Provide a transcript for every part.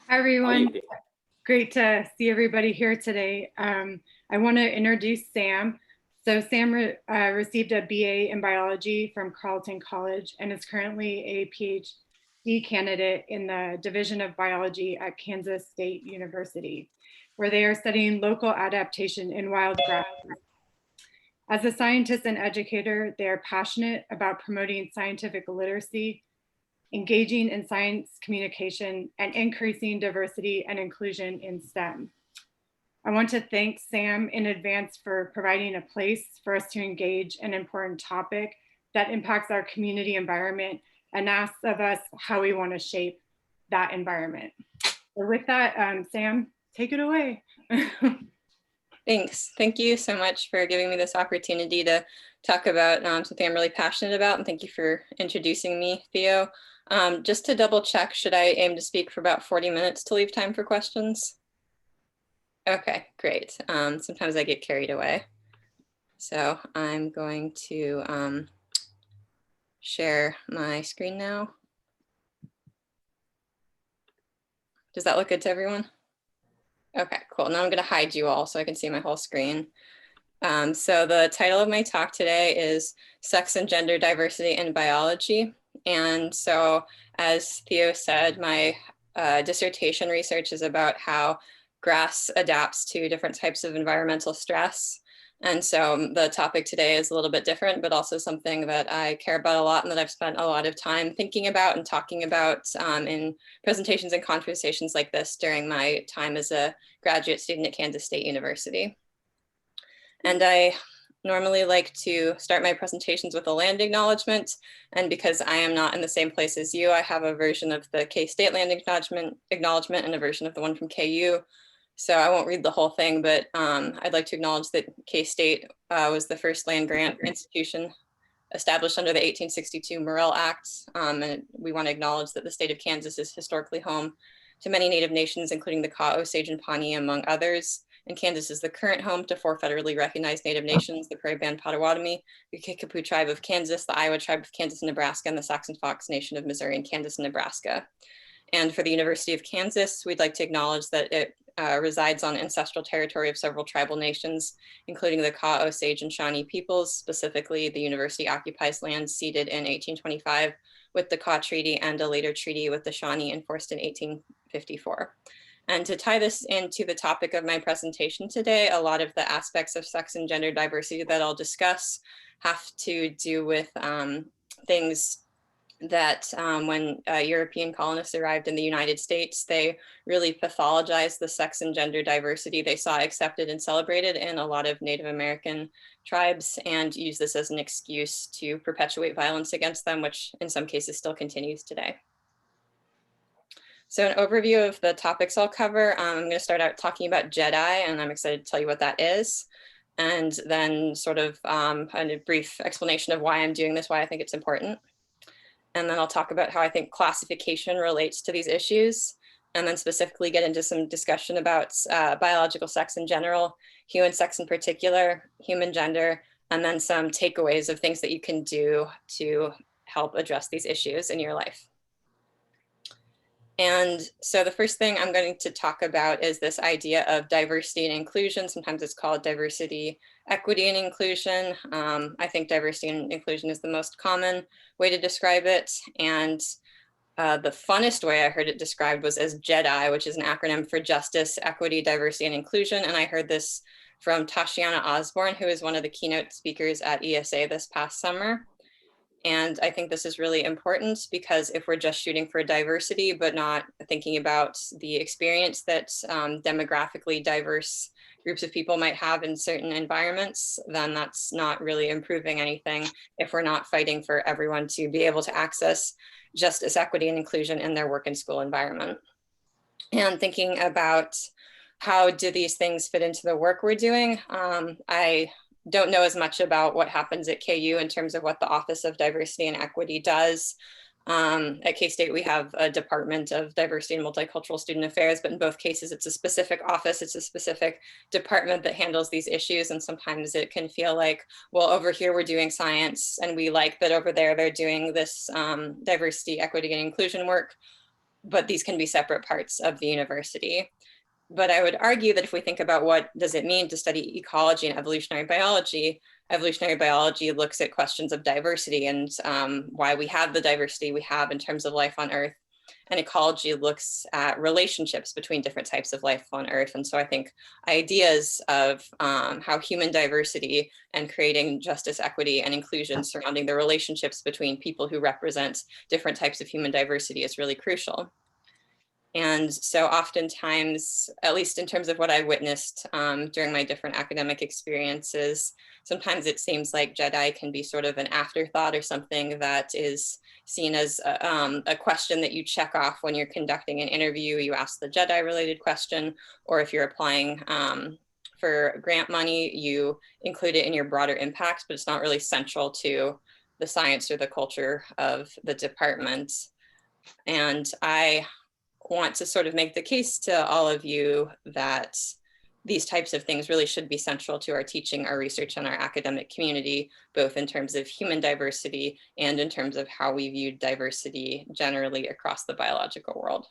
Hi, everyone. Great to see everybody here today. I want to introduce Sam. So Sam received a BA in biology from Carleton College and is currently a PhD candidate in the Division of Biology at Kansas State University, where they are studying local adaptation in wild grasses. As a scientist and educator, they are passionate about promoting scientific literacy, engaging in science communication, and increasing diversity and inclusion in STEM. I want to thank Sam in advance for providing a place for us to engage an important topic that impacts our community environment and asks of us how we want to shape that environment. So with that, Sam, take it away. Thanks. Thank you so much for giving me this opportunity to talk about something I'm really passionate about, and thank you for introducing me, Theo. Just to double check, should I aim to speak for about 40 minutes to leave time for questions? Okay, great. Sometimes I get carried away. So I'm going to share my screen now. Does that look good to everyone? Okay, cool. Now I'm going to hide you all so I can see my whole screen. So the title of my talk today is Sex and Gender Diversity in Biology. And so, as Theo said, my dissertation research is about how grass adapts to different types of environmental stress. And so the topic today is a little bit different, but also something that I care about a lot and that I've spent a lot of time thinking about and talking about in presentations and conversations like this during my time as a graduate student at Kansas State University. And I normally like to start my presentations with a land acknowledgement. And because I am not in the same place as you, I have a version of the K-State land acknowledgement and a version of the one from KU. So I won't read the whole thing, but I'd like to acknowledge that K-State was the first land grant institution established under the 1862 Morrill Act. And we want to acknowledge that the state of Kansas is historically home to many Native nations, including the Ka, Osage, and Pawnee, among others. And Kansas is the current home to 4 federally recognized Native nations: the Prairie Band Potawatomi, the Kickapoo Tribe of Kansas, the Iowa Tribe of Kansas and Nebraska, and the Saxon Fox Nation of Missouri and Kansas and Nebraska. And for the University of Kansas, we'd like to acknowledge that it resides on ancestral territory of several tribal nations, including the Ka, Osage, and Shawnee peoples. Specifically, the university occupies land ceded in 1825 with the Ka Treaty and a later treaty with the Shawnee enforced in 1854. And to tie this into the topic of my presentation today, a lot of the aspects of sex and gender diversity that I'll discuss have to do with things that when European colonists arrived in the United States, they really pathologized the sex and gender diversity they saw accepted and celebrated in a lot of Native American tribes and used this as an excuse to perpetuate violence against them, which in some cases still continues today. So an overview of the topics I'll cover, I'm going to start out talking about JEDI, and I'm excited to tell you what that is. And then sort of a brief explanation of why I'm doing this, why I think it's important. And then I'll talk about how I think classification relates to these issues, and then specifically get into some discussion about biological sex in general, human sex in particular, human gender, and then some takeaways of things that you can do to help address these issues in your life. And so the first thing I'm going to talk about is this idea of diversity and inclusion. Sometimes it's called diversity, equity, and inclusion. I think diversity and inclusion is the most common way to describe it. And the funnest way I heard it described was as JEDI, which is an acronym for Justice, Equity, Diversity, and Inclusion. And I heard this from Tashiana Osborne, who is one of the keynote speakers at ESA this past summer. And I think this is really important because if we're just shooting for diversity, but not thinking about the experience that demographically diverse groups of people might have in certain environments, then that's not really improving anything if we're not fighting for everyone to be able to access justice, equity, and inclusion in their work and school environment. And thinking about how do these things fit into the work we're doing, I don't know as much about what happens at KU in terms of what the Office of Diversity and Equity does. At K-State, we have a Department of Diversity and Multicultural Student Affairs, but in both cases, it's a specific office, it's a specific department that handles these issues. And sometimes it can feel like, well, over here, we're doing science, and we like that over there, they're doing this diversity, equity, and inclusion work. but these can be separate parts of the university. But I would argue that if we think about what does it mean to study ecology and evolutionary biology looks at questions of diversity and why we have the diversity we have in terms of life on Earth. And ecology looks at relationships between different types of life on Earth. And so I think ideas of how human diversity and creating justice, equity, and inclusion surrounding the relationships between people who represent different types of human diversity is really crucial. And so oftentimes, at least in terms of what I witnessed during my different academic experiences, sometimes it seems like JEDI can be sort of an afterthought or something that is seen as a question that you check off when you're conducting an interview. You ask the JEDI related question, or if you're applying for grant money, you include it in your broader impact, but it's not really central to the science or the culture of the department. And I want to sort of make the case to all of you that these types of things really should be central to our teaching, our research, and our academic community, both in terms of human diversity and in terms of how we view diversity generally across the biological world.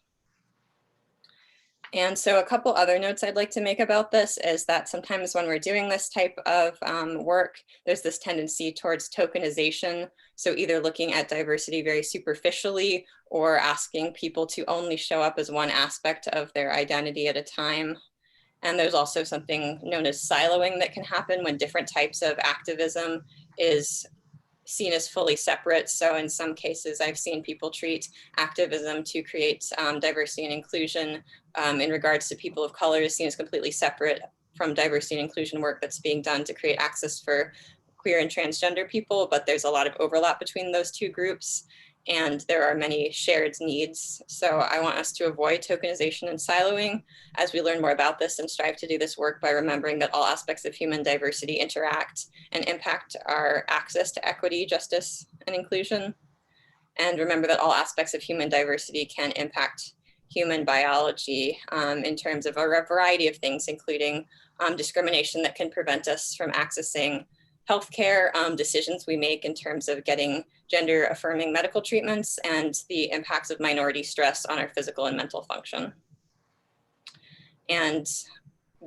And so a couple other notes I'd like to make about this is that sometimes when we're doing this type of work, there's this tendency towards tokenization. So either looking at diversity very superficially or asking people to only show up as one aspect of their identity at a time. And there's also something known as siloing that can happen when different types of activism is seen as fully separate. So in some cases, I've seen people treat activism to create diversity and inclusion in regards to people of color is seen as completely separate from diversity and inclusion work that's being done to create access for queer and transgender people, but there's a lot of overlap between those two groups. And there are many shared needs. So I want us to avoid tokenization and siloing as we learn more about this and strive to do this work by remembering that all aspects of human diversity interact and impact our access to equity, justice, and inclusion. And remember that all aspects of human diversity can impact human biology in terms of a variety of things, including discrimination that can prevent us from accessing healthcare, decisions we make in terms of getting gender affirming medical treatments, and the impacts of minority stress on our physical and mental function. And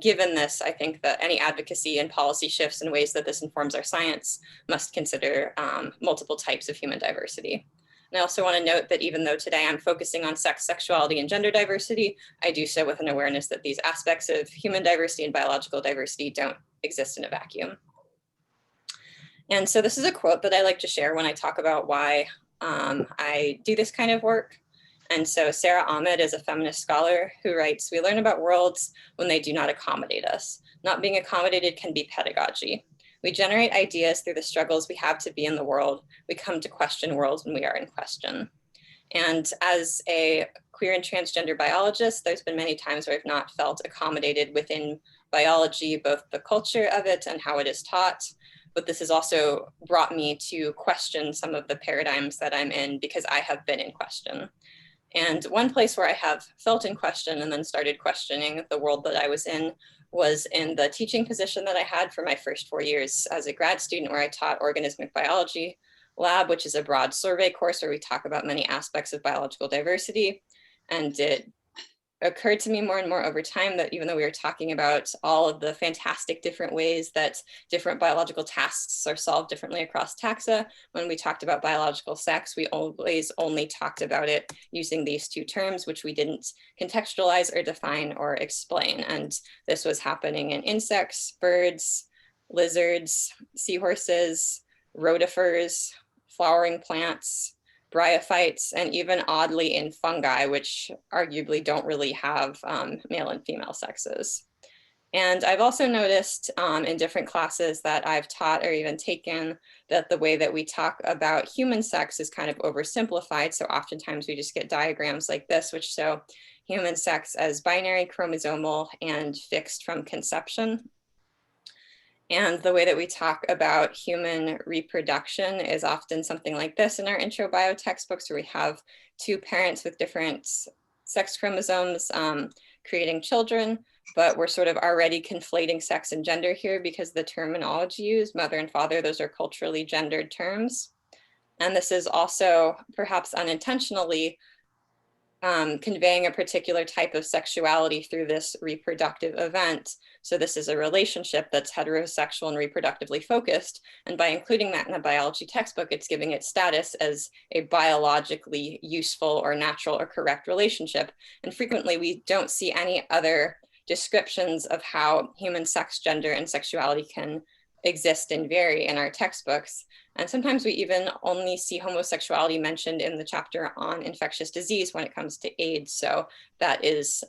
given this, I think that any advocacy and policy shifts in ways that this informs our science must consider multiple types of human diversity. And I also want to note that even though today I'm focusing on sex, sexuality, and gender diversity, I do so with an awareness that these aspects of human diversity and biological diversity don't exist in a vacuum. And so this is a quote that I like to share when I talk about why I do this kind of work. And so Sarah Ahmed is a feminist scholar who writes, "We learn about worlds when they do not accommodate us. Not being accommodated can be pedagogy. We generate ideas through the struggles we have to be in the world. We come to question worlds when we are in question." And as a queer and transgender biologist, there's been many times where I've not felt accommodated within biology, both the culture of it and how it is taught. But this has also brought me to question some of the paradigms that I'm in because I have been in question. And one place where I have felt in question and then started questioning the world that I was in was in the teaching position that I had for my first 4 years as a grad student, where I taught organismic biology lab, which is a broad survey course where we talk about many aspects of biological diversity. And it occurred to me more and more over time that even though we were talking about all of the fantastic different ways that different biological tasks are solved differently across taxa, when we talked about biological sex, we always only talked about it using these two terms, which we didn't contextualize or define or explain. And this was happening in insects, birds, lizards, seahorses, rotifers, flowering plants, bryophytes, and even oddly in fungi, which arguably don't really have male and female sexes. And I've also noticed in different classes that I've taught or even taken that the way that we talk about human sex is kind of oversimplified. So oftentimes we just get diagrams like this, which show human sex as binary, chromosomal, and fixed from conception. And the way that we talk about human reproduction is often something like this in our intro bio textbooks, where we have two parents with different sex chromosomes creating children, but we're sort of already conflating sex and gender here because the terminology used, mother and father, those are culturally gendered terms. And this is also perhaps unintentionally conveying a particular type of sexuality through this reproductive event. So this is a relationship that's heterosexual and reproductively focused. And by including that in a biology textbook, it's giving it status as a biologically useful or natural or correct relationship. And frequently we don't see any other descriptions of how human sex, gender, and sexuality can exist and vary in our textbooks. And sometimes we even only see homosexuality mentioned in the chapter on infectious disease when it comes to AIDS. So that is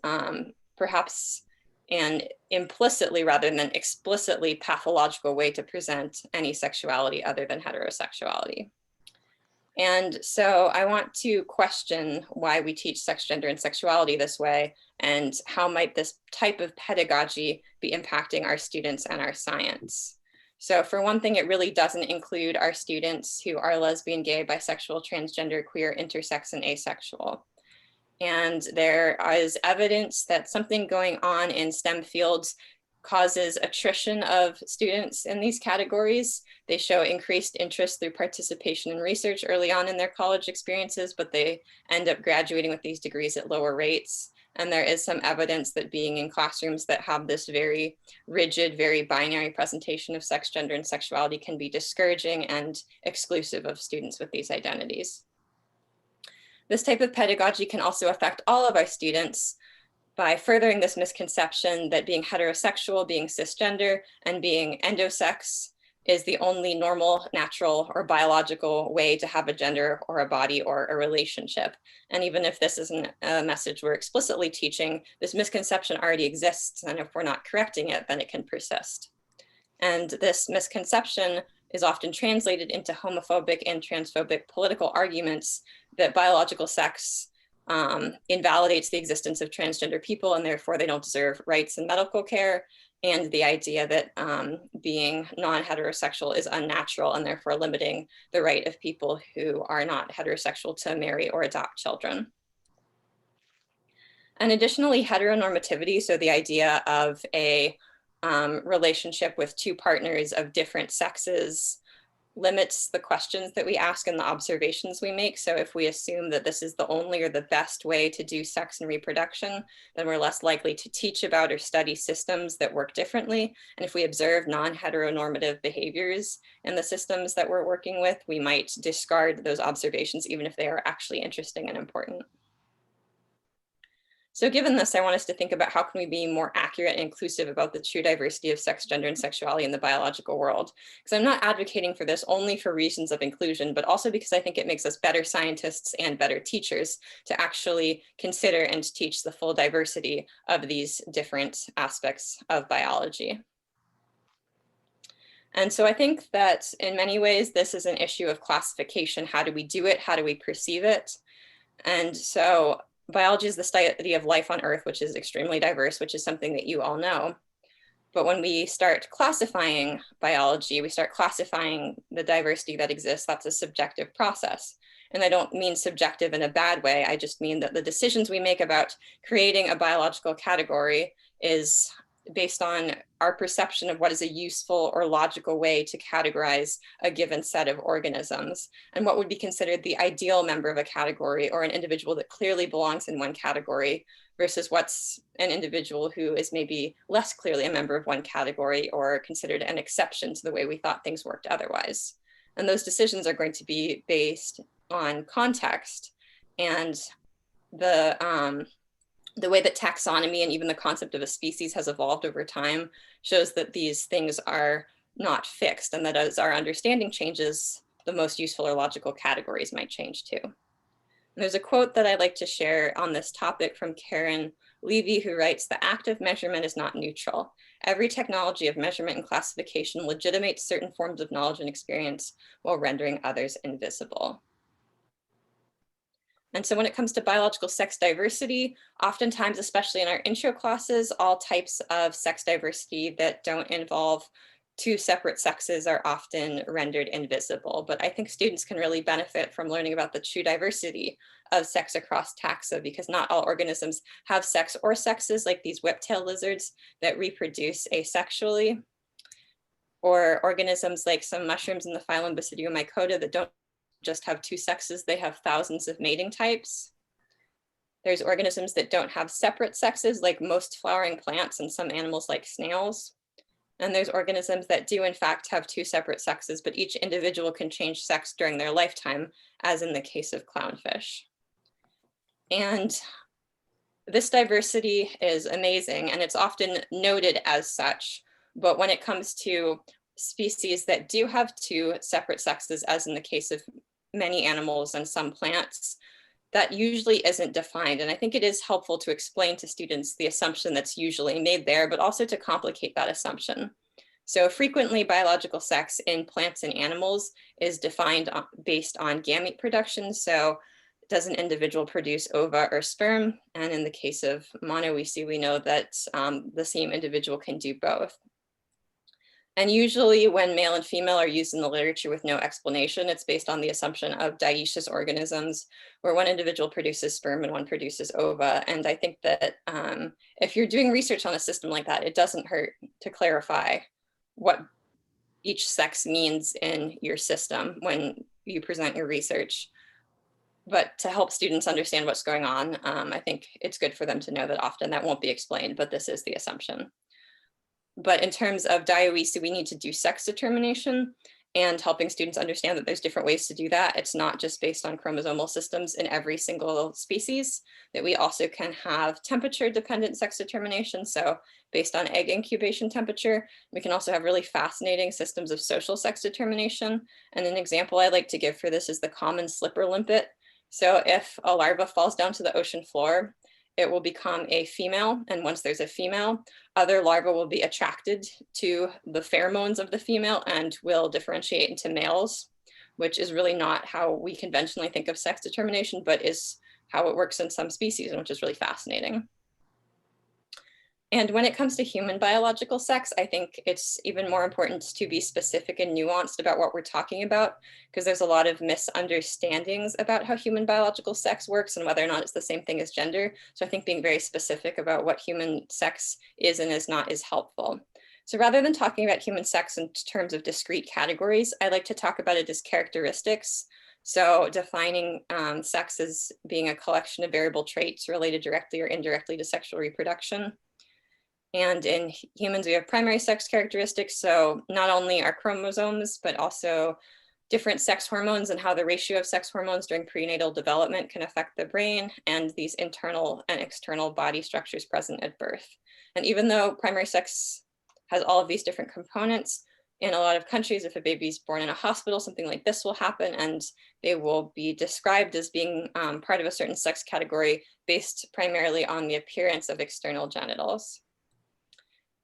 perhaps an implicitly rather than explicitly pathological way to present any sexuality other than heterosexuality. And so I want to question why we teach sex, gender, and sexuality this way, and how might this type of pedagogy be impacting our students and our science. So for one thing, it really doesn't include our students who are lesbian, gay, bisexual, transgender, queer, intersex, and asexual. And there is evidence that something going on in STEM fields causes attrition of students in these categories. They show increased interest through participation in research early on in their college experiences, but they end up graduating with these degrees at lower rates. And there is some evidence that being in classrooms that have this very rigid, very binary presentation of sex, gender, and sexuality can be discouraging and exclusive of students with these identities. This type of pedagogy can also affect all of our students by furthering this misconception that being heterosexual, being cisgender, and being endosex is the only normal, natural, or biological way to have a gender or a body or a relationship. And even if this isn't a message we're explicitly teaching, this misconception already exists. And if we're not correcting it, then it can persist. And this misconception is often translated into homophobic and transphobic political arguments that biological sex invalidates the existence of transgender people and therefore they don't deserve rights in medical care, and the idea that being non-heterosexual is unnatural and therefore limiting the right of people who are not heterosexual to marry or adopt children. And additionally, heteronormativity, so the idea of a relationship with two partners of different sexes, limits the questions that we ask and the observations we make. So if we assume that this is the only or the best way to do sex and reproduction, then we're less likely to teach about or study systems that work differently. And if we observe non-heteronormative behaviors in the systems that we're working with, we might discard those observations, even if they are actually interesting and important. So given this, I want us to think about how can we be more accurate and inclusive about the true diversity of sex, gender, and sexuality in the biological world. Because I'm not advocating for this only for reasons of inclusion, but also because I think it makes us better scientists and better teachers to actually consider and teach the full diversity of these different aspects of biology. And so I think that in many ways, this is an issue of classification. How do we do it? How do we perceive it? And so biology is the study of life on Earth, which is extremely diverse, which is something that you all know. But when we start classifying biology, we start classifying the diversity that exists. That's a subjective process. And I don't mean subjective in a bad way. I just mean that the decisions we make about creating a biological category is based on our perception of what is a useful or logical way to categorize a given set of organisms and what would be considered the ideal member of a category or an individual that clearly belongs in one category versus what's an individual who is maybe less clearly a member of one category or considered an exception to the way we thought things worked otherwise. And those decisions are going to be based on context, and the way that taxonomy and even the concept of a species has evolved over time shows that these things are not fixed, and that as our understanding changes, the most useful or logical categories might change too. And there's a quote that I'd like to share on this topic from Karen Levy, who writes, "The act of measurement is not neutral. Every technology of measurement and classification legitimates certain forms of knowledge and experience while rendering others invisible." And so when it comes to biological sex diversity, oftentimes, especially in our intro classes, all types of sex diversity that don't involve two separate sexes are often rendered invisible. But I think students can really benefit from learning about the true diversity of sex across taxa, because not all organisms have sex or sexes, like these whiptail lizards that reproduce asexually, or organisms like some mushrooms in the phylum Basidiomycota that don't just have two sexes, they have thousands of mating types. There's organisms that don't have separate sexes, like most flowering plants and some animals like snails. And there's organisms that do in fact have two separate sexes, but each individual can change sex during their lifetime, as in the case of clownfish. And this diversity is amazing, and it's often noted as such. But when it comes to species that do have two separate sexes, as in the case of many animals and some plants, that usually isn't defined. And I think it is helpful to explain to students the assumption that's usually made there, but also to complicate that assumption. So frequently biological sex in plants and animals is defined based on gamete production. So does an individual produce ova or sperm? And in the case of monoece, we know that the same individual can do both. And usually when male and female are used in the literature with no explanation, it's based on the assumption of dioecious organisms, where one individual produces sperm and one produces ova. And I think that if you're doing research on a system like that, it doesn't hurt to clarify what each sex means in your system when you present your research. But to help students understand what's going on, I think it's good for them to know that often that won't be explained, but this is the assumption. But in terms of dioece, we need to do sex determination, and helping students understand that there's different ways to do that. It's not just based on chromosomal systems in every single species, that we also can have temperature dependent sex determination. So based on egg incubation temperature, we can also have really fascinating systems of social sex determination. And an example I like to give for this is the common slipper limpet. So if a larva falls down to the ocean floor, it will become a female. And once there's a female, other larvae will be attracted to the pheromones of the female and will differentiate into males, which is really not how we conventionally think of sex determination, but is how it works in some species, and which is really fascinating. And when it comes to human biological sex, I think it's even more important to be specific and nuanced about what we're talking about, because there's a lot of misunderstandings about how human biological sex works and whether or not it's the same thing as gender. So I think being very specific about what human sex is and is not is helpful. So rather than talking about human sex in terms of discrete categories, I like to talk about it as characteristics. So defining sex as being a collection of variable traits related directly or indirectly to sexual reproduction. And in humans, we have primary sex characteristics. So not only our chromosomes, but also different sex hormones and how the ratio of sex hormones during prenatal development can affect the brain, and these internal and external body structures present at birth. And even though primary sex has all of these different components, in a lot of countries, if a baby's born in a hospital, something like this will happen, and they will be described as being part of a certain sex category based primarily on the appearance of external genitals.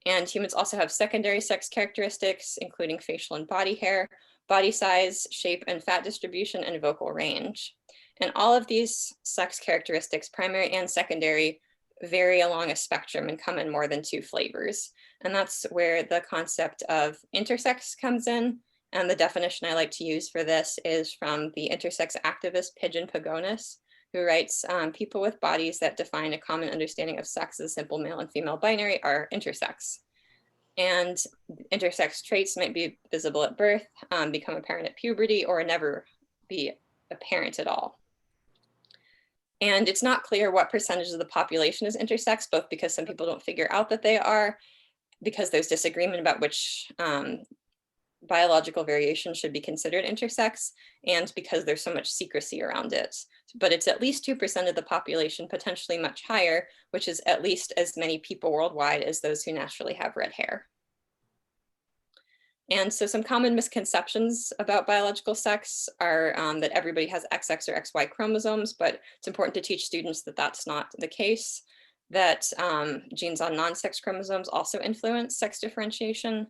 And humans also have secondary sex characteristics, including facial and body hair, body size, shape and fat distribution, and vocal range. And all of these sex characteristics, primary and secondary, vary along a spectrum and come in more than two flavors. And that's where the concept of intersex comes in. And the definition I like to use for this is from the intersex activist Pigeon Pagonis, who writes, people with bodies that define a common understanding of sex as simple male and female binary are intersex. And intersex traits might be visible at birth, become apparent at puberty, or never be apparent at all. And it's not clear what percentage of the population is intersex, both because some people don't figure out that they are, because there's disagreement about which biological variation should be considered intersex, and because there's so much secrecy around it. But it's at least 2% of the population, potentially much higher, which is at least as many people worldwide as those who naturally have red hair. And so some common misconceptions about biological sex are that everybody has XX or XY chromosomes, but it's important to teach students that that's not the case, that genes on non-sex chromosomes also influence sex differentiation,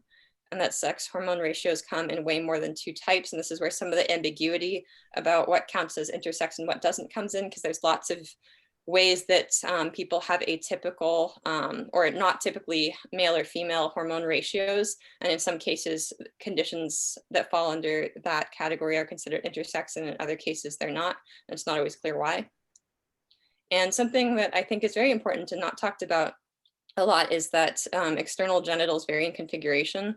and that sex hormone ratios come in way more than two types. And this is where some of the ambiguity about what counts as intersex and what doesn't comes in, because there's lots of ways that people have atypical or not typically male or female hormone ratios. And in some cases, conditions that fall under that category are considered intersex, and in other cases, they're not. And it's not always clear why. And something that I think is very important and not talked about a lot is that external genitals vary in configuration.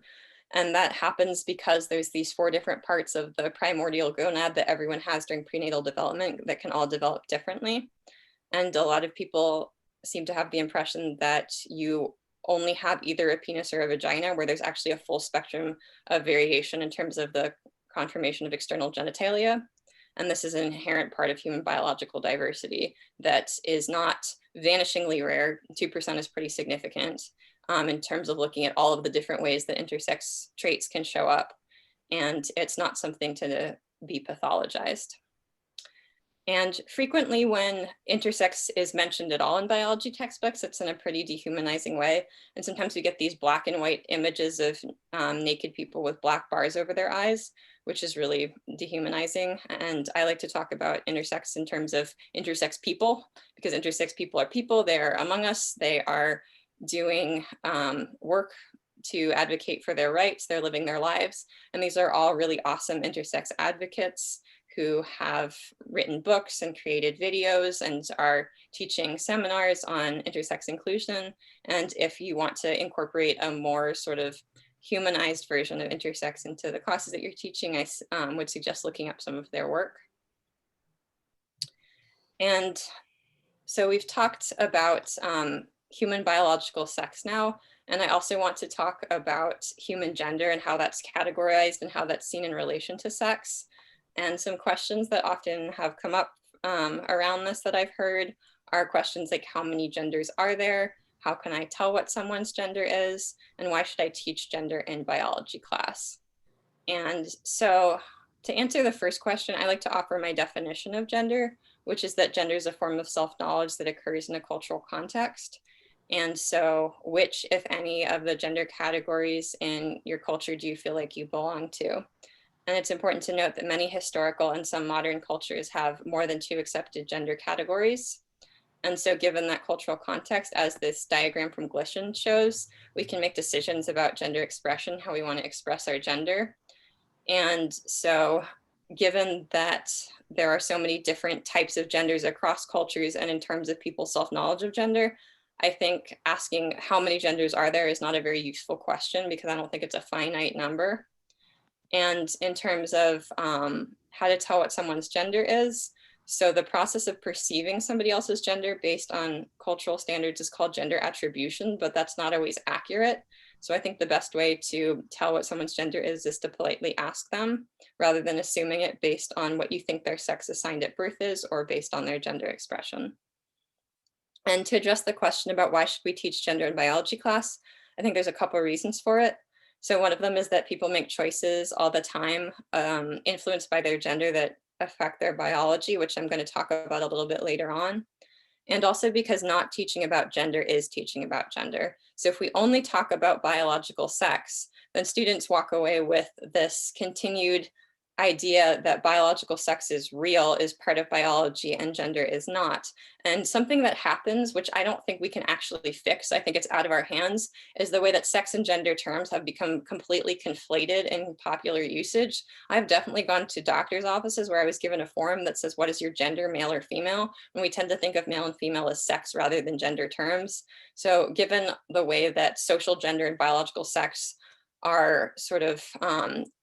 And that happens because there's these 4 different parts of the primordial gonad that everyone has during prenatal development that can all develop differently. And a lot of people seem to have the impression that you only have either a penis or a vagina, where there's actually a full spectrum of variation in terms of the conformation of external genitalia. And this is an inherent part of human biological diversity that is not vanishingly rare. 2% is pretty significant in terms of looking at all of the different ways that intersex traits can show up. And it's not something to be pathologized. And frequently when intersex is mentioned at all in biology textbooks, it's in a pretty dehumanizing way. And sometimes we get these black and white images of naked people with black bars over their eyes, which is really dehumanizing. And I like to talk about intersex in terms of intersex people, because intersex people are people, they're among us, they are doing work to advocate for their rights, they're living their lives. And these are all really awesome intersex advocates who have written books and created videos and are teaching seminars on intersex inclusion. And if you want to incorporate a more sort of humanized version of intersex into the classes that you're teaching, I would suggest looking up some of their work. And so we've talked about human biological sex now, and I also want to talk about human gender and how that's categorized and how that's seen in relation to sex. And some questions that often have come up around this that I've heard are questions like, how many genders are there? How can I tell what someone's gender is? And why should I teach gender in biology class? And so to answer the first question, I like to offer my definition of gender, which is that gender is a form of self-knowledge that occurs in a cultural context. And so which, if any, of the gender categories in your culture do you feel like you belong to? And it's important to note that many historical and some modern cultures have more than 2 accepted gender categories. And so given that cultural context, as this diagram from Glishan shows, we can make decisions about gender expression, how we want to express our gender. And so given that there are so many different types of genders across cultures and in terms of people's self-knowledge of gender, I think asking how many genders are there is not a very useful question, because I don't think it's a finite number. And in terms of how to tell what someone's gender is, so the process of perceiving somebody else's gender based on cultural standards is called gender attribution, but that's not always accurate. So I think the best way to tell what someone's gender is to politely ask them, rather than assuming it based on what you think their sex assigned at birth is, or based on their gender expression. And to address the question about why should we teach gender in biology class, I think there's a couple of reasons for it. So one of them is that people make choices all the time influenced by their gender that affect their biology, which I'm going to talk about a little bit later on. And also because not teaching about gender is teaching about gender. So if we only talk about biological sex, then students walk away with this continued idea that biological sex is real, is part of biology, and gender is not. And something that happens, which I don't think we can actually fix, I think it's out of our hands, is the way that sex and gender terms have become completely conflated in popular usage. I've definitely gone to doctor's offices where I was given a form that says, what is your gender, male or female? And we tend to think of male and female as sex rather than gender terms. So given the way that social gender and biological sex are sort of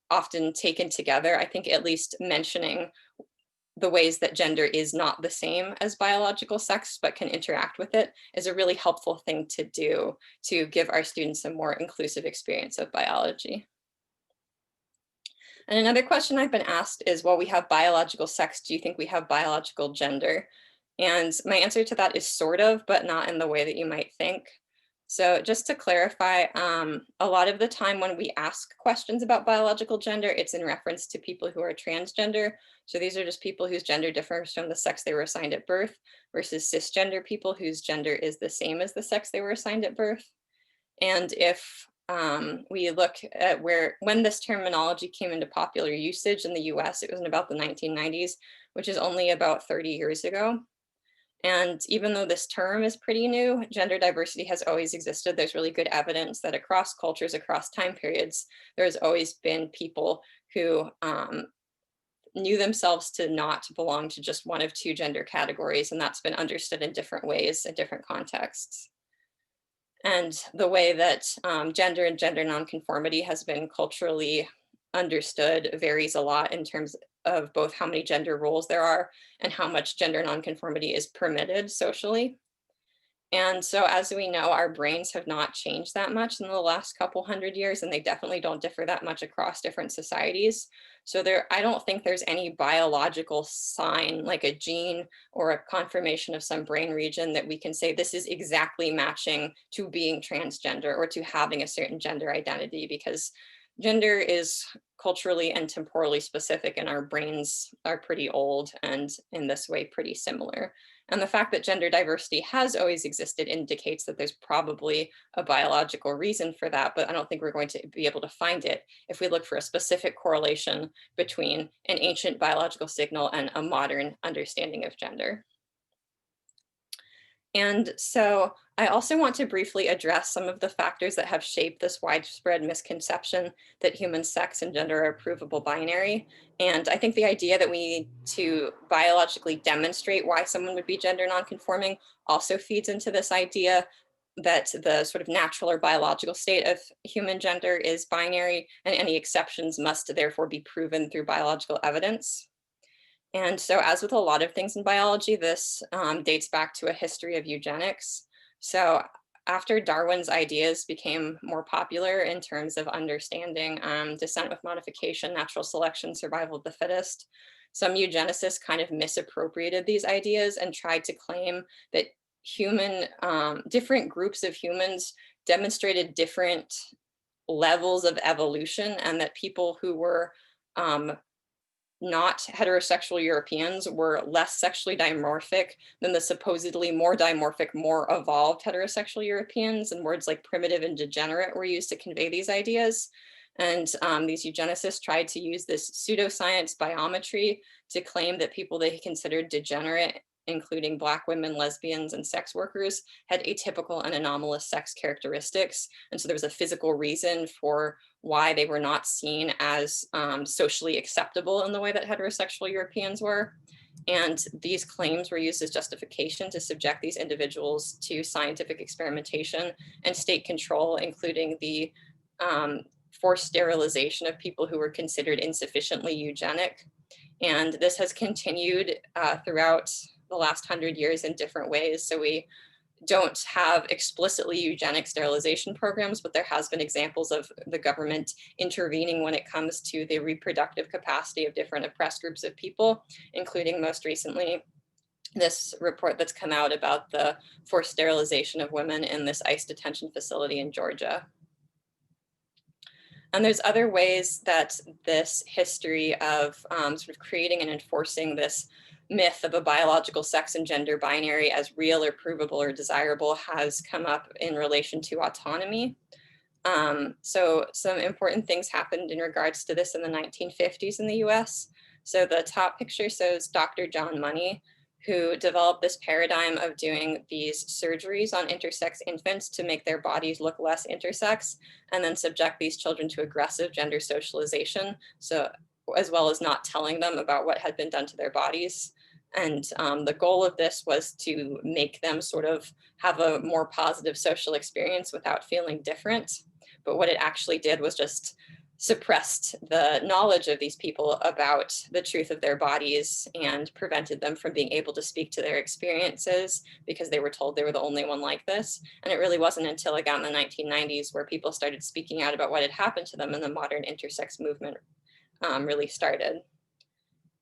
often taken together, I think at least mentioning the ways that gender is not the same as biological sex, but can interact with it, is a really helpful thing to do to give our students a more inclusive experience of biology. And another question I've been asked is, well, we have biological sex, do you think we have biological gender? And my answer to that is sort of, but not in the way that you might think. So just to clarify, a lot of the time when we ask questions about biological gender, it's in reference to people who are transgender. So these are just people whose gender differs from the sex they were assigned at birth, versus cisgender people whose gender is the same as the sex they were assigned at birth. And if we look at when this terminology came into popular usage in the US, it was in about the 1990s, which is only about 30 years ago. And even though this term is pretty new, gender diversity has always existed. There's really good evidence that across cultures, across time periods, there's always been people who knew themselves to not belong to just one of 2 gender categories, and that's been understood in different ways in different contexts. And the way that gender and gender nonconformity has been culturally understood varies a lot in terms of both how many gender roles there are and how much gender nonconformity is permitted socially. And so as we know, our brains have not changed that much in the last couple hundred years, and they definitely don't differ that much across different societies. So I don't think there's any biological sign like a gene or a conformation of some brain region that we can say this is exactly matching to being transgender or to having a certain gender identity, because gender is culturally and temporally specific, and our brains are pretty old and in this way pretty similar. And the fact that gender diversity has always existed indicates that there's probably a biological reason for that, but I don't think we're going to be able to find it if we look for a specific correlation between an ancient biological signal and a modern understanding of gender. And so I also want to briefly address some of the factors that have shaped this widespread misconception that human sex and gender are provable binary. And I think the idea that we need to biologically demonstrate why someone would be gender nonconforming also feeds into this idea that the sort of natural or biological state of human gender is binary, and any exceptions must therefore be proven through biological evidence. And so, as with a lot of things in biology, this dates back to a history of eugenics. So, after Darwin's ideas became more popular in terms of understanding descent with modification, natural selection, survival of the fittest, some eugenicists kind of misappropriated these ideas and tried to claim that different groups of humans demonstrated different levels of evolution, and that people who were not heterosexual Europeans were less sexually dimorphic than the supposedly more dimorphic, more evolved heterosexual Europeans, and words like primitive and degenerate were used to convey these ideas. And these eugenicists tried to use this pseudoscience biometry to claim that people they considered degenerate, including Black women, lesbians, and sex workers, had atypical and anomalous sex characteristics. And so there was a physical reason for why they were not seen as socially acceptable in the way that heterosexual Europeans were. And these claims were used as justification to subject these individuals to scientific experimentation and state control, including the forced sterilization of people who were considered insufficiently eugenic. And this has continued throughout the last 100 years in different ways. So we don't have explicitly eugenic sterilization programs, but there has been examples of the government intervening when it comes to the reproductive capacity of different oppressed groups of people, including most recently this report that's come out about the forced sterilization of women in this ICE detention facility in Georgia. And there's other ways that this history of sort of creating and enforcing this myth of a biological sex and gender binary as real or provable or desirable has come up in relation to autonomy. So some important things happened in regards to this in the 1950s in the US. So the top picture shows Dr. John Money, who developed this paradigm of doing these surgeries on intersex infants to make their bodies look less intersex, and then subject these children to aggressive gender socialization, so as well as not telling them about what had been done to their bodies. And the goal of this was to make them sort of have a more positive social experience without feeling different. But what it actually did was just suppressed the knowledge of these people about the truth of their bodies and prevented them from being able to speak to their experiences because they were told they were the only one like this. And it really wasn't until again the 1990s where people started speaking out about what had happened to them and the modern intersex movement really started.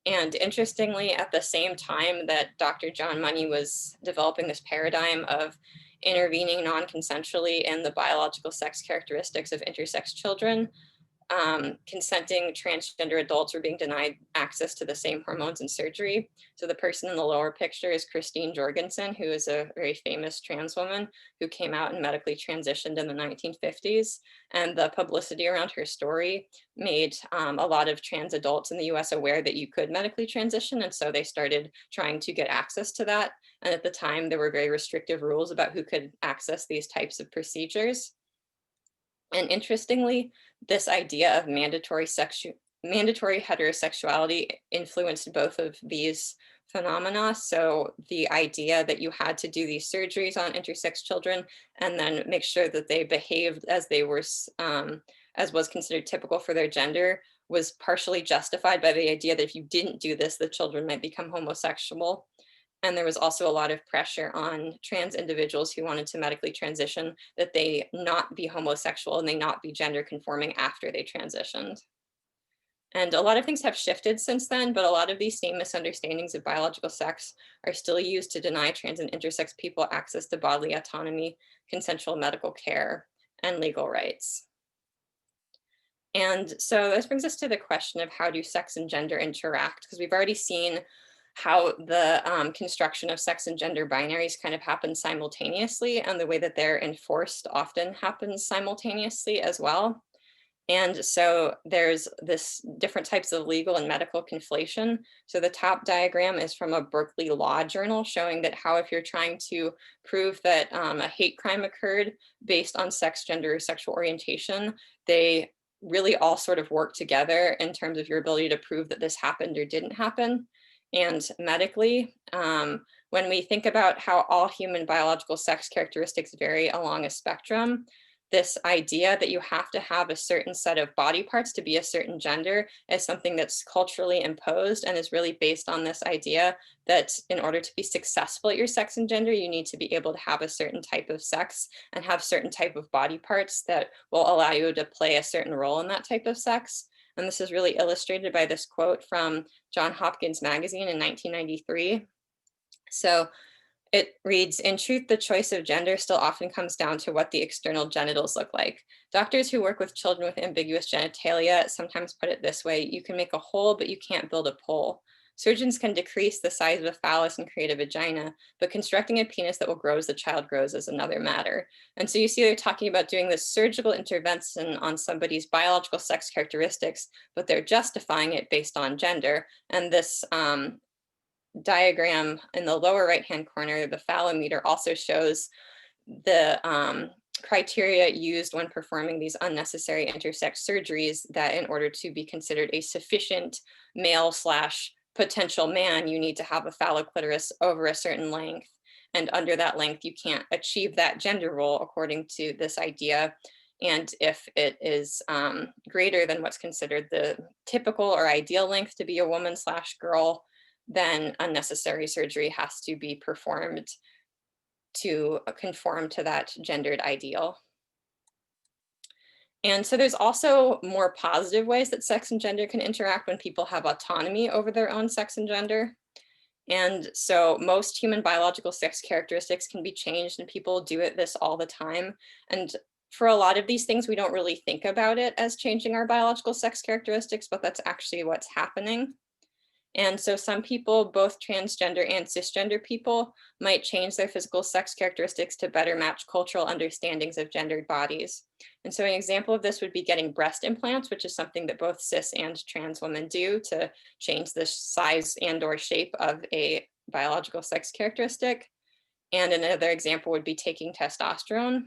And interestingly, at the same time that Dr. John Money was developing this paradigm of intervening non-consensually in the biological sex characteristics of intersex children, consenting transgender adults were being denied access to the same hormones and surgery. So the person in the lower picture is Christine Jorgensen, who is a very famous trans woman who came out and medically transitioned in the 1950s. And the publicity around her story made a lot of trans adults in the US aware that you could medically transition. And so they started trying to get access to that. And at the time, there were very restrictive rules about who could access these types of procedures. And interestingly, this idea of mandatory heterosexuality influenced both of these phenomena. So the idea that you had to do these surgeries on intersex children and then make sure that they behaved as they were, as was considered typical for their gender, was partially justified by the idea that if you didn't do this, the children might become homosexual. And there was also a lot of pressure on trans individuals who wanted to medically transition that they not be homosexual and they not be gender conforming after they transitioned. And a lot of things have shifted since then, but a lot of these same misunderstandings of biological sex are still used to deny trans and intersex people access to bodily autonomy, consensual medical care, and legal rights. And so this brings us to the question of how do sex and gender interact? Because we've already seen how the construction of sex and gender binaries kind of happen simultaneously, and the way that they're enforced often happens simultaneously as well. And so there's this different types of legal and medical conflation. So the top diagram is from a Berkeley Law Journal showing that how if you're trying to prove that a hate crime occurred based on sex, gender, or sexual orientation, they really all sort of work together in terms of your ability to prove that this happened or didn't happen. And medically, when we think about how all human biological sex characteristics vary along a spectrum, this idea that you have to have a certain set of body parts to be a certain gender is something that's culturally imposed and is really based on this idea that in order to be successful at your sex and gender, you need to be able to have a certain type of sex and have certain type of body parts that will allow you to play a certain role in that type of sex. And this is really illustrated by this quote from John Hopkins magazine in 1993. So it reads, "In truth, the choice of gender still often comes down to what the external genitals look like. Doctors who work with children with ambiguous genitalia sometimes put it this way: you can make a hole, but you can't build a pole. Surgeons can decrease the size of a phallus and create a vagina, but constructing a penis that will grow as the child grows is another matter." And so you see they're talking about doing this surgical intervention on somebody's biological sex characteristics, but they're justifying it based on gender. And this diagram in the lower right-hand corner, the phallometer, also shows the criteria used when performing these unnecessary intersex surgeries, that in order to be considered a sufficient male slash potential man, you need to have a phalloclitoris over a certain length. And under that length, you can't achieve that gender role according to this idea. And if it is greater than what's considered the typical or ideal length to be a woman slash girl, then unnecessary surgery has to be performed to conform to that gendered ideal. And so there's also more positive ways that sex and gender can interact when people have autonomy over their own sex and gender. And so most human biological sex characteristics can be changed, and people do this all the time. And for a lot of these things, we don't really think about it as changing our biological sex characteristics, but that's actually what's happening. And so some people, both transgender and cisgender people, might change their physical sex characteristics to better match cultural understandings of gendered bodies. And so an example of this would be getting breast implants, which is something that both cis and trans women do to change the size and or shape of a biological sex characteristic. And another example would be taking testosterone,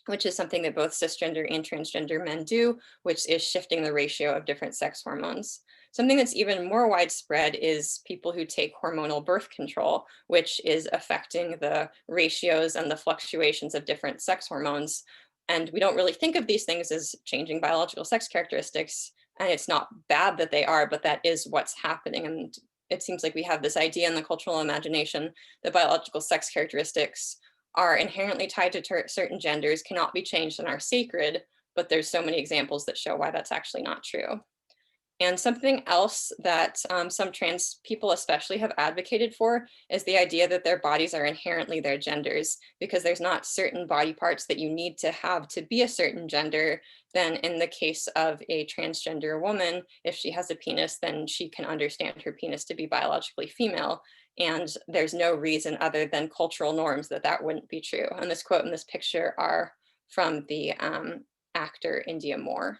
which is something that both cisgender and transgender men do, which is shifting the ratio of different sex hormones. Something that's even more widespread is people who take hormonal birth control, which is affecting the ratios and the fluctuations of different sex hormones. And we don't really think of these things as changing biological sex characteristics. And it's not bad that they are, but that is what's happening. And it seems like we have this idea in the cultural imagination that biological sex characteristics are inherently tied to certain genders, cannot be changed, and are sacred, but there's so many examples that show why that's actually not true. And something else that some trans people especially have advocated for is the idea that their bodies are inherently their genders, because there's not certain body parts that you need to have to be a certain gender. Then in the case of a transgender woman, if she has a penis, then she can understand her penis to be biologically female. And there's no reason other than cultural norms that that wouldn't be true. And this quote and this picture are from the actor India Moore.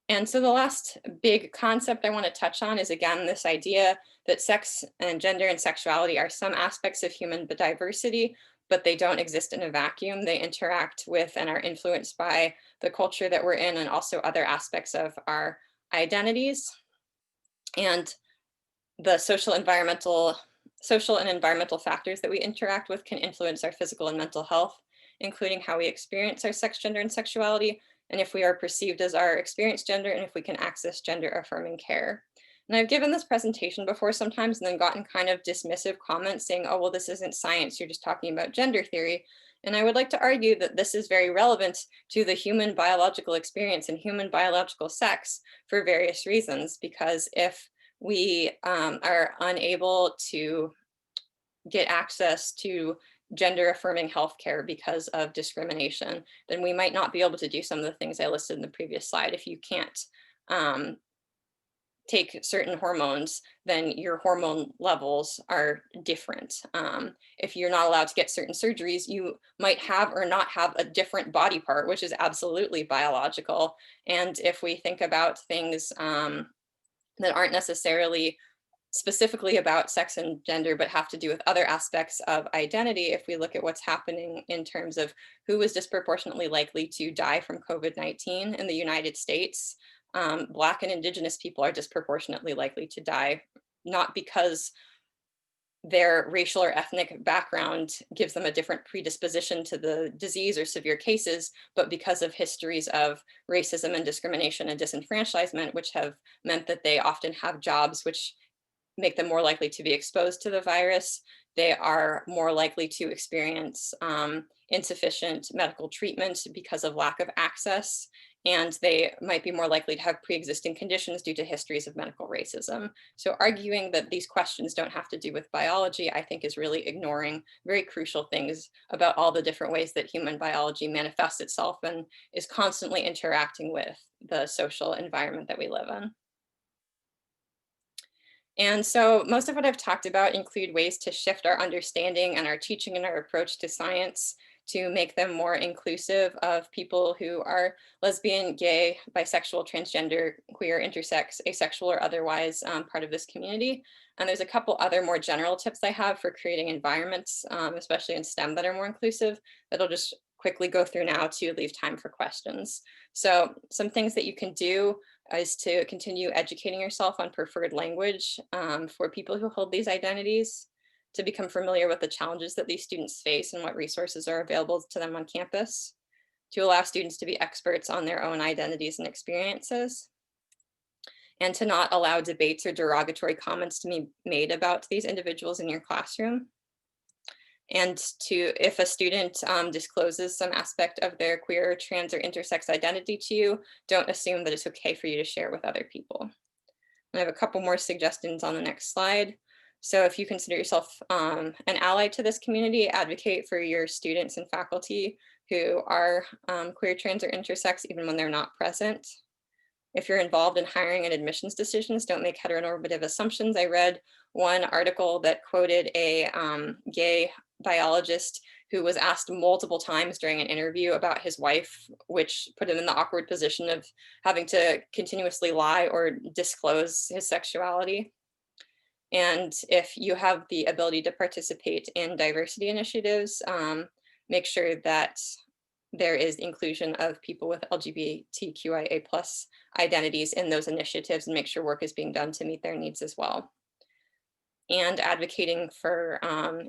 And so the last big concept I want to touch on is, again, this idea that sex and gender and sexuality are some aspects of human diversity, but they don't exist in a vacuum. They interact with and are influenced by the culture that we're in, and also other aspects of our identities. And the social and environmental factors that we interact with can influence our physical and mental health, including how we experience our sex, gender, and sexuality, and if we are perceived as our experienced gender, and if we can access gender affirming care. And I've given this presentation before sometimes and then gotten kind of dismissive comments saying, oh, well, this isn't science, you're just talking about gender theory. And I would like to argue that this is very relevant to the human biological experience and human biological sex for various reasons, because if we are unable to get access to gender affirming healthcare because of discrimination, then we might not be able to do some of the things I listed in the previous slide. If you can't take certain hormones, then your hormone levels are different. If you're not allowed to get certain surgeries, you might have or not have a different body part, which is absolutely biological. And if we think about things that aren't necessarily specifically about sex and gender, but have to do with other aspects of identity, if we look at what's happening in terms of who is disproportionately likely to die from COVID-19 in the United States, Black and Indigenous people are disproportionately likely to die, not because their racial or ethnic background gives them a different predisposition to the disease or severe cases, but because of histories of racism and discrimination and disenfranchisement, which have meant that they often have jobs which make them more likely to be exposed to the virus. They are more likely to experience insufficient medical treatment because of lack of access, and they might be more likely to have pre-existing conditions due to histories of medical racism. So arguing that these questions don't have to do with biology, I think is really ignoring very crucial things about all the different ways that human biology manifests itself and is constantly interacting with the social environment that we live in. And so most of what I've talked about include ways to shift our understanding and our teaching and our approach to science to make them more inclusive of people who are lesbian, gay, bisexual, transgender, queer, intersex, asexual, or otherwise part of this community. And there's a couple other more general tips I have for creating environments, especially in STEM, that are more inclusive, that I'll just quickly go through now to leave time for questions. So some things that you can do is to continue educating yourself on preferred language for people who hold these identities, to become familiar with the challenges that these students face and what resources are available to them on campus, to allow students to be experts on their own identities and experiences, and to not allow debates or derogatory comments to be made about these individuals in your classroom. And if a student discloses some aspect of their queer, trans, or intersex identity to you, don't assume that it's okay for you to share with other people. I have a couple more suggestions on the next slide. So if you consider yourself an ally to this community, advocate for your students and faculty who are queer, trans, or intersex, even when they're not present. If you're involved in hiring and admissions decisions, don't make heteronormative assumptions. I read one article that quoted a gay biologist who was asked multiple times during an interview about his wife, which put him in the awkward position of having to continuously lie or disclose his sexuality. And if you have the ability to participate in diversity initiatives, make sure that there is inclusion of people with LGBTQIA+ identities in those initiatives, and make sure work is being done to meet their needs as well. And advocating for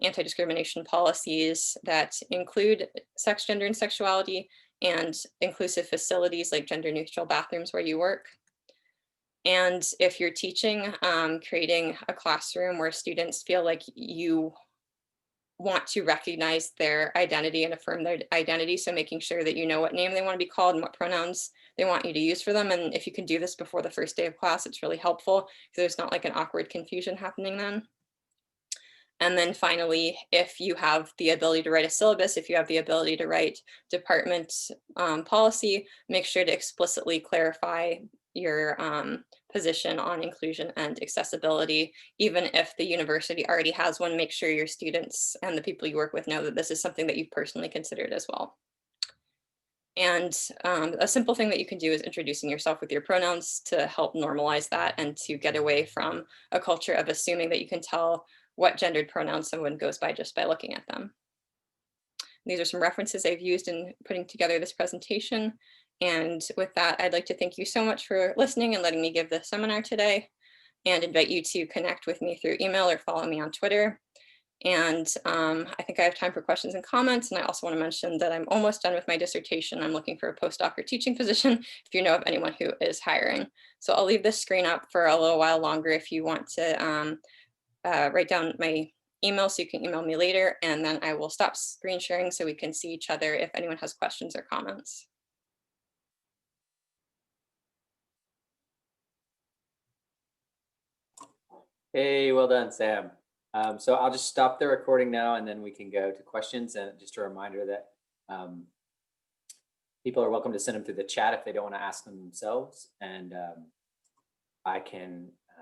anti-discrimination policies that include sex, gender, and sexuality, and inclusive facilities like gender-neutral bathrooms where you work. And if you're teaching, creating a classroom where students feel like you want to recognize their identity and affirm their identity. So making sure that you know what name they want to be called and what pronouns they want you to use for them. And if you can do this before the first day of class, it's really helpful because there's not like an awkward confusion happening then. And then finally, if you have the ability to write a syllabus, if you have the ability to write department policy, make sure to explicitly clarify your position on inclusion and accessibility. Even if the university already has one, make sure your students and the people you work with know that this is something that you've personally considered as well. And a simple thing that you can do is introducing yourself with your pronouns to help normalize that and to get away from a culture of assuming that you can tell what gendered pronouns someone goes by just by looking at them. These are some references I've used in putting together this presentation. And with that, I'd like to thank you so much for listening and letting me give this seminar today, and invite you to connect with me through email or follow me on Twitter. And I think I have time for questions and comments. And I also want to mention that I'm almost done with my dissertation. I'm looking for a postdoc or teaching position if you know of anyone who is hiring. So I'll leave this screen up for a little while longer if you want to write down my email so you can email me later. And then I will stop screen sharing so we can see each other if anyone has questions or comments. Hey, well done, Sam. So I'll just stop the recording now and then we can go to questions. And just a reminder that people are welcome to send them through the chat if they don't want to ask them themselves. And I can